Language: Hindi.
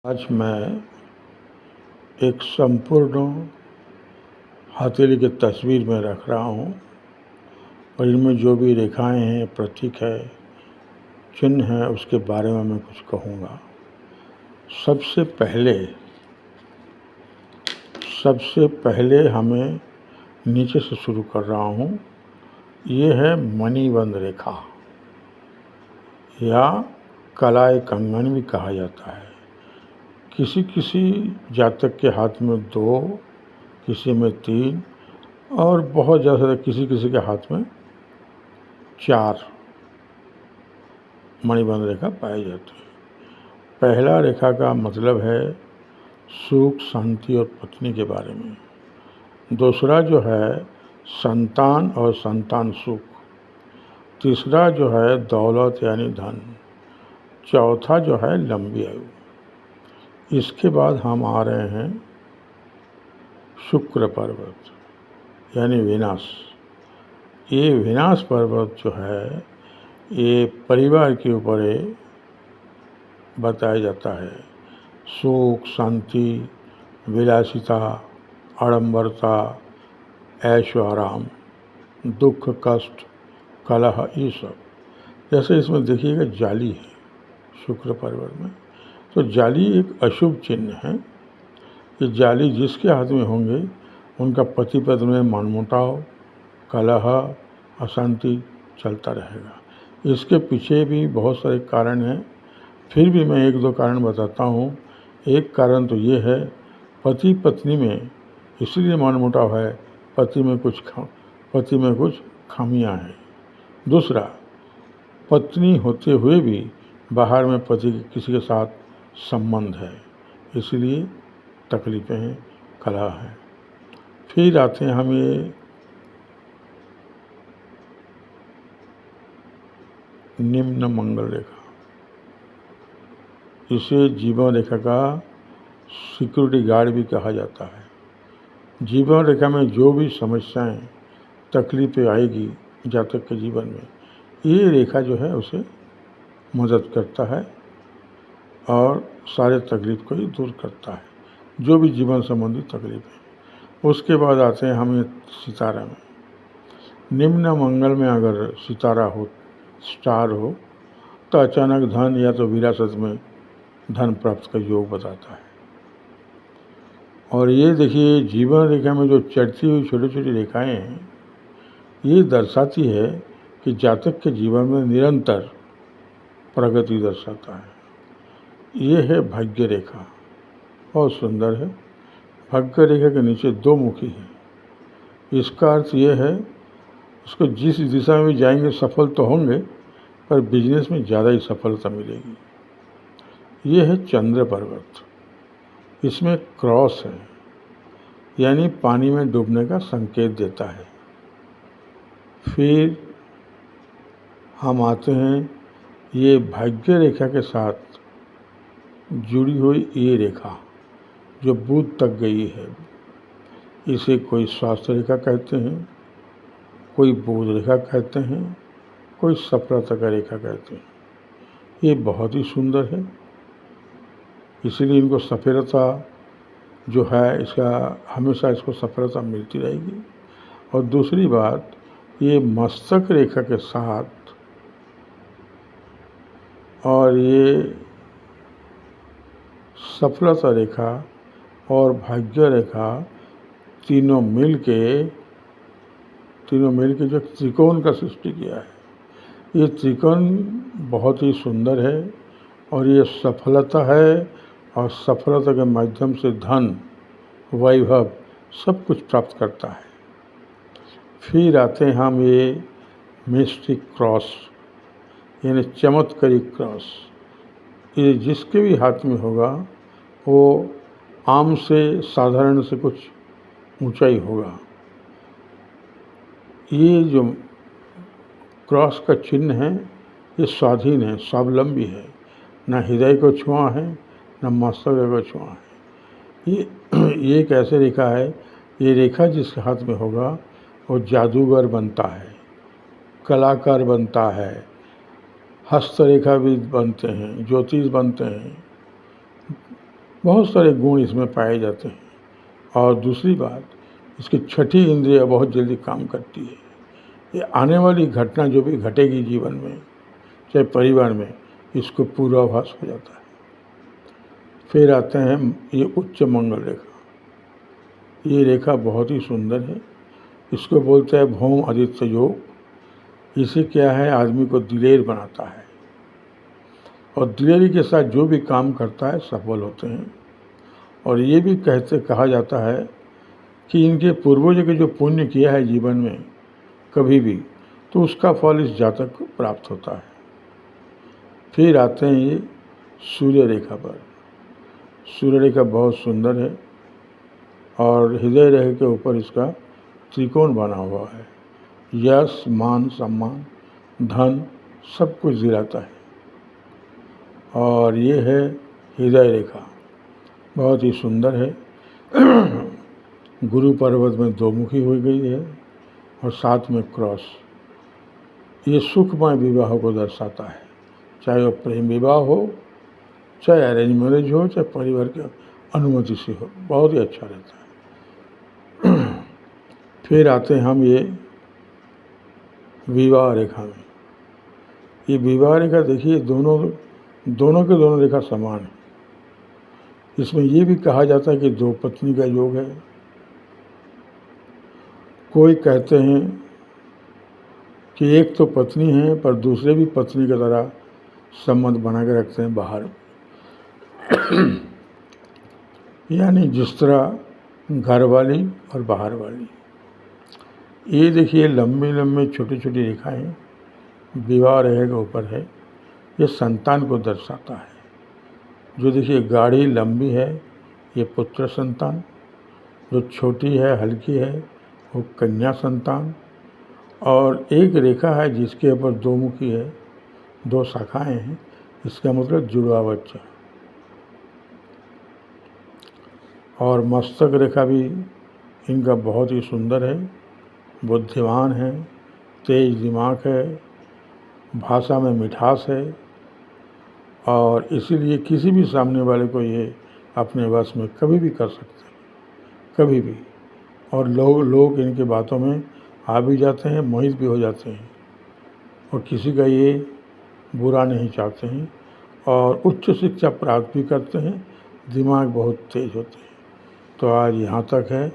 आज मैं एक संपूर्ण हथेली की तस्वीर में रख रहा हूँ और इनमें जो भी रेखाएं हैं, प्रतीक है, चिन्ह है, उसके बारे में मैं कुछ कहूँगा। सबसे पहले हमें नीचे से शुरू कर रहा हूँ। ये है मणिबंध रेखा या कलाई कंगन भी कहा जाता है। किसी किसी जातक के हाथ में 2, किसी में 3 और बहुत ज़्यादा किसी किसी के हाथ में 4 मणिबंध रेखा पाई जाती है। पहला रेखा का मतलब है सुख, शांति और पत्नी के बारे में। दूसरा जो है संतान और संतान सुख। तीसरा जो है दौलत यानी धन। चौथा जो है लंबी आयु। इसके बाद हम आ रहे हैं शुक्र पर्वत यानी विनाश। ये विनाश पर्वत जो है ये परिवार के ऊपर बताया जाता है। सुख, शांति, विलासिता, आडंबरता, ऐशो आराम, दुख, कष्ट, कलह, ये सब। जैसे इसमें देखिएगा जाली है शुक्र पर्वत में, तो जाली एक अशुभ चिन्ह है। ये जाली जिसके हाथ में होंगे उनका पति पत्नी में मनमुटाव, कलह, अशांति चलता रहेगा। इसके पीछे भी बहुत सारे कारण हैं, फिर भी मैं 1-2 कारण बताता हूँ। एक कारण तो ये है पति पत्नी में इसलिए मनमुटाव है, पति में कुछ खामियां हैं। दूसरा, पत्नी होते हुए भी बाहर में पति के किसी के साथ संबंध है, इसलिए तकलीफ़ें हैं, कलह है। फिर आते हैं हम ये निम्न मंगल रेखा। इसे जीवन रेखा का सिक्योरिटी गार्ड भी कहा जाता है। जीवन रेखा में जो भी समस्याएं, तकलीफ़ें आएगी जातक के जीवन में, ये रेखा जो है उसे मदद करता है और सारे तकलीफ़ को ही दूर करता है, जो भी जीवन संबंधी तकलीफ है। उसके बाद आते हैं हम सितारा में। निम्न मंगल में अगर सितारा हो, स्टार हो, तो अचानक धन या तो विरासत में धन प्राप्त का योग बताता है। और ये देखिए जीवन रेखा में जो चढ़ती हुई छोटी छोटी रेखाएं हैं, ये दर्शाती है कि जातक के जीवन में निरंतर प्रगति दर्शाता है। ये है भाग्य रेखा, बहुत सुंदर है। भाग्य रेखा के नीचे 2 मुखी है। इसका अर्थ ये है उसको जिस दिशा में भी जाएंगे सफल तो होंगे, पर बिजनेस में ज़्यादा ही सफलता मिलेगी। ये है चंद्र पर्वत। इसमें क्रॉस है, यानी पानी में डूबने का संकेत देता है। फिर हम आते हैं ये भाग्य रेखा के साथ जुड़ी हुई ये रेखा जो बुध तक गई है, इसे कोई स्वास्थ्य रेखा कहते हैं, कोई बोध रेखा कहते हैं, कोई सफलता का रेखा कहते हैं। ये बहुत ही सुंदर है, इसीलिए इनको सफलता जो है इसका हमेशा इसको सफलता मिलती रहेगी। और दूसरी बात, ये मस्तक रेखा के साथ और ये सफलता रेखा और भाग्य रेखा तीनों मिल के जो त्रिकोण का सृष्टि किया है, ये त्रिकोण बहुत ही सुंदर है और ये सफलता है और सफलता के माध्यम से धन, वैभव सब कुछ प्राप्त करता है। फिर आते हैं हम ये मिस्टिक क्रॉस यानी चमत्कारिक क्रॉस। ये जिसके भी हाथ में होगा वो आम से, साधारण से कुछ ऊंचाई होगा। ये जो क्रॉस का चिन्ह है ये स्वाधीन है, स्वावलंबी है, न हृदय को छुआ है न मस्तक को छुआ है। ये एक ऐसे रेखा है, ये रेखा जिसके हाथ में होगा वो जादूगर बनता है, कलाकार बनता है, हस्तरेखा भी बनते हैं, ज्योतिष बनते हैं, बहुत सारे गुण इसमें पाए जाते हैं। और दूसरी बात, इसकी छठी इंद्रिय बहुत जल्दी काम करती है। ये आने वाली घटना जो भी घटेगी जीवन में, चाहे परिवार में, इसको पूर्वाभास हो जाता है। फिर आते हैं ये उच्च मंगल रेखा। ये रेखा बहुत ही सुंदर है। इसको बोलते हैं भौम आदित्य योग। इसे क्या है, आदमी को दिलेर बनाता है और दिलेरी के साथ जो भी काम करता है सफल होते हैं। और ये भी कहा जाता है कि इनके पूर्वजों के जो पुण्य किया है जीवन में कभी भी, तो उसका फल इस जातक को प्राप्त होता है। फिर आते हैं ये सूर्य रेखा पर। सूर्य रेखा बहुत सुंदर है और हृदय रेखा के ऊपर इसका त्रिकोण बना हुआ है। यश, मान, सम्मान, धन सब कुछ दिलाता है। और ये है हृदय रेखा, बहुत ही सुंदर है। गुरु पर्वत में दो मुखी हो गई है और साथ में क्रॉस। ये सुखमय विवाह को दर्शाता है, चाहे वो प्रेम विवाह हो, चाहे अरेंज मैरिज हो, चाहे परिवार की अनुमति से हो, बहुत ही अच्छा रहता है। फिर आते हैं हम ये विवाह रेखा में। ये विवाह रेखा देखिए, दोनों के दोनों रेखा समान है। इसमें ये भी कहा जाता है कि दो पत्नी का योग है। कोई कहते हैं कि एक तो पत्नी है पर दूसरे भी पत्नी की तरह संबंध बना के रखते हैं बाहर। यानी जिस तरह घर वाली और बाहर वाली। ये देखिए लंबी लंबी छोटी छोटी रेखाएं विवाह रेखा के ऊपर है। ये संतान को दर्शाता है। जो देखिए गाढ़ी लंबी है, ये पुत्र संतान। जो छोटी है, हल्की है, वो कन्या संतान। और एक रेखा है जिसके ऊपर दो मुखी है, दो शाखाएं हैं, इसका मतलब जुड़वा बच्चा। और मस्तक रेखा भी इनका बहुत ही सुंदर है। बुद्धिमान है, तेज दिमाग है, भाषा में मिठास है और इसीलिए किसी भी सामने वाले को ये अपने वश में कभी भी कर सकते हैं, कभी भी। और लोग इनकी बातों में आ भी जाते हैं, मोहित भी हो जाते हैं और किसी का ये बुरा नहीं चाहते हैं और उच्च शिक्षा प्राप्त भी करते हैं। दिमाग बहुत तेज होते हैं। तो आज यहाँ तक है।